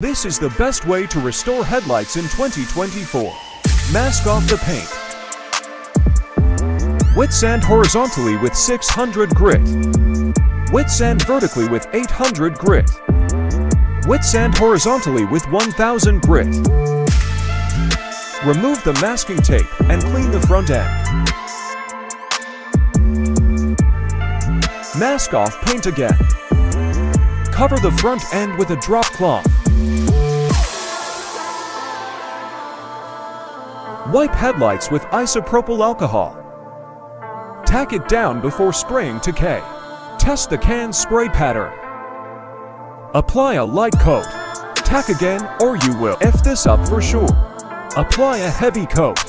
This is the best way to restore headlights in 2024. Mask off the paint. Wet sand horizontally with 600 grit. Wet sand vertically with 800 grit. Wet sand horizontally with 1000 grit. Remove the masking tape and clean the front end. Mask off paint again. Cover the front end with a drop cloth. Wipe headlights with isopropyl alcohol. Tack it down before spraying to K. Test the can spray pattern. Apply a light coat. Tack again or you will F this up for sure. Apply a heavy coat.